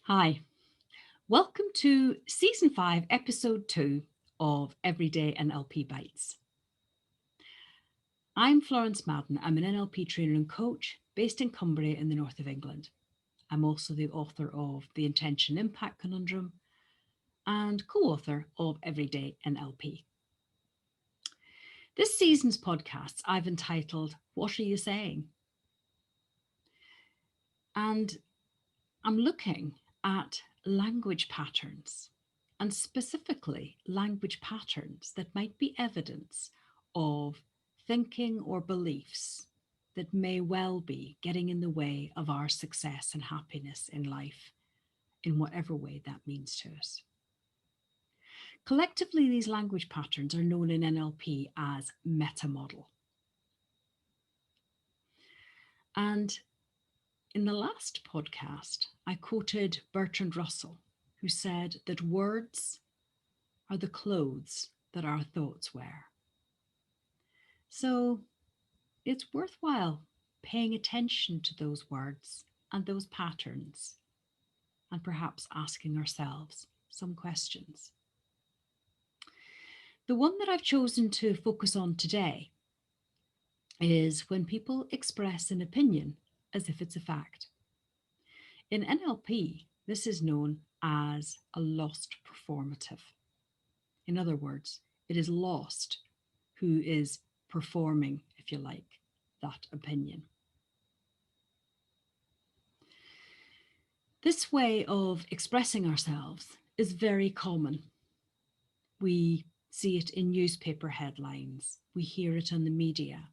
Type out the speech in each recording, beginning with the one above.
Hi, welcome to Season 5, Episode 2 of Everyday NLP Bites. I'm Florence Madden. I'm an NLP trainer and coach based in Cumbria in the north of England. I'm also the author of The Intention Impact Conundrum and co-author of Everyday NLP. This season's podcasts I've entitled, What Are You Saying? And I'm looking at language patterns, and specifically language patterns that might be evidence of thinking or beliefs that may well be getting in the way of our success and happiness in life, in whatever way that means to us. Collectively, these language patterns are known in NLP as meta model. And in the last podcast, I quoted Bertrand Russell, who said that words are the clothes that our thoughts wear. So it's worthwhile paying attention to those words and those patterns, and perhaps asking ourselves some questions. The one that I've chosen to focus on today is when people express an opinion as if it's a fact. In NLP, this is known as a lost performative. In other words, it is lost who is performing, if you like, that opinion. This way of expressing ourselves is very common. We see it in newspaper headlines, we hear it on the media.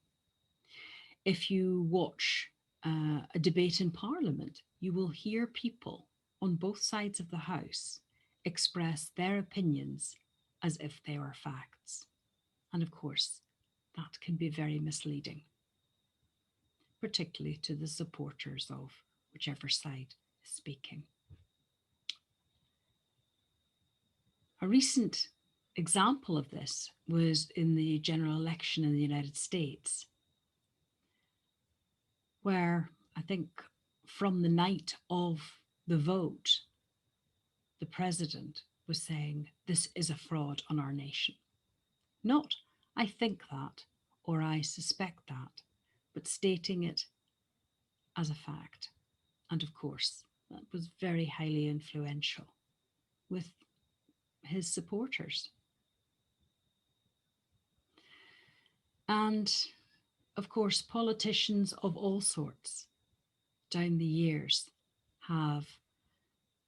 If you watch a debate in Parliament, you will hear people on both sides of the House express their opinions as if they were facts. And of course, that can be very misleading, particularly to the supporters of whichever side is speaking. A recent example of this was in the general election in the United States, where I think from the night of the vote, the president was saying, this is a fraud on our nation. Not, I think that, or I suspect that, but stating it as a fact. And of course, that was very highly influential with his supporters. And of course, politicians of all sorts down the years have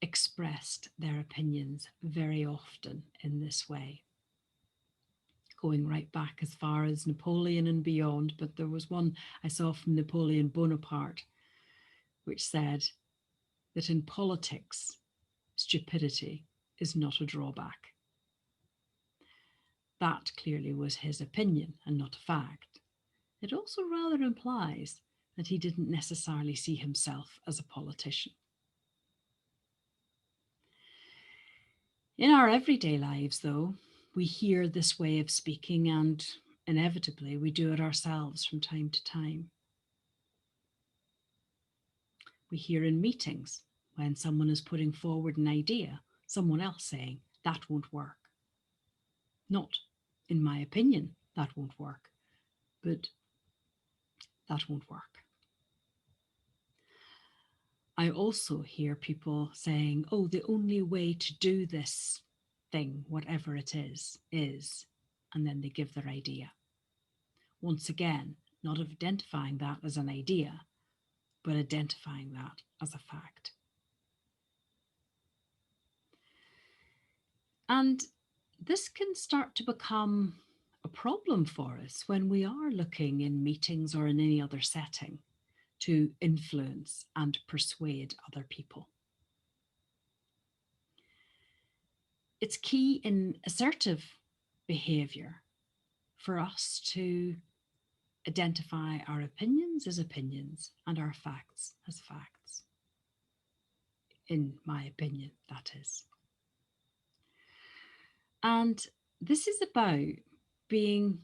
expressed their opinions very often in this way, going right back as far as Napoleon and beyond. But there was one I saw from Napoleon Bonaparte, which said that in politics, stupidity is not a drawback. That clearly was his opinion and not a fact. It also rather implies that he didn't necessarily see himself as a politician. In our everyday lives, though, we hear this way of speaking, and inevitably we do it ourselves from time to time. We hear in meetings when someone is putting forward an idea, someone else saying, that won't work. Not, in my opinion, that won't work, but that won't work. I also hear people saying, oh, the only way to do this thing, whatever it is, and then they give their idea. Once again, not identifying that as an idea, but identifying that as a fact. And this can start to become a problem for us when we are looking in meetings or in any other setting to influence and persuade other people. It's key in assertive behavior for us to identify our opinions as opinions and our facts as facts. In my opinion, that is. And this is about being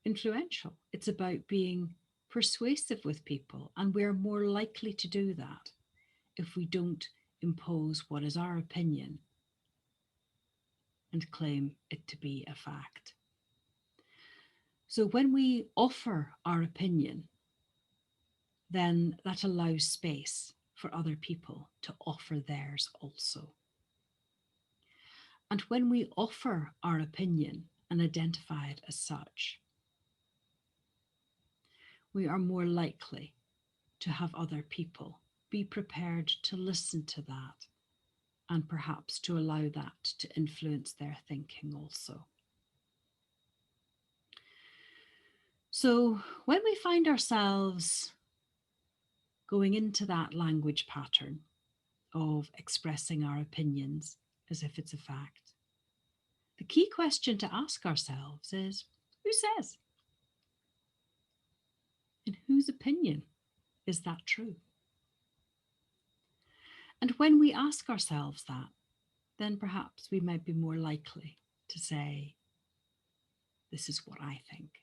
influential. It's about being persuasive with people, and we're more likely to do that if we don't impose what is our opinion and claim it to be a fact. So when we offer our opinion, then that allows space for other people to offer theirs also. And when we offer our opinion and identify it as such, we are more likely to have other people be prepared to listen to that and perhaps to allow that to influence their thinking also. So when we find ourselves going into that language pattern of expressing our opinions as if it's a fact, the key question to ask ourselves is, who says? In whose opinion is that true? And when we ask ourselves that, then perhaps we might be more likely to say, this is what I think,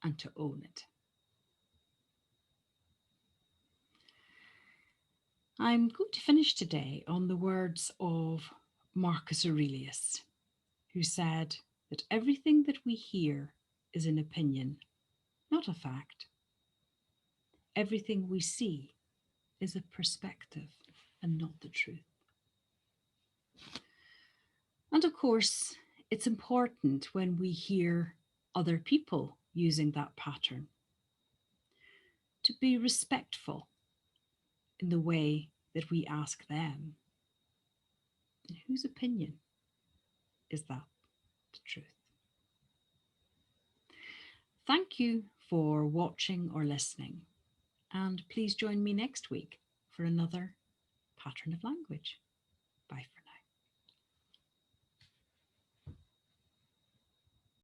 and to own it. I'm going to finish today on the words of Marcus Aurelius, who said that everything that we hear is an opinion, not a fact. Everything we see is a perspective and not the truth. And of course, it's important when we hear other people using that pattern to be respectful in the way that we ask them, in whose opinion is that the truth? Thank you for watching or listening, and please join me next week for another pattern of language. Bye for now.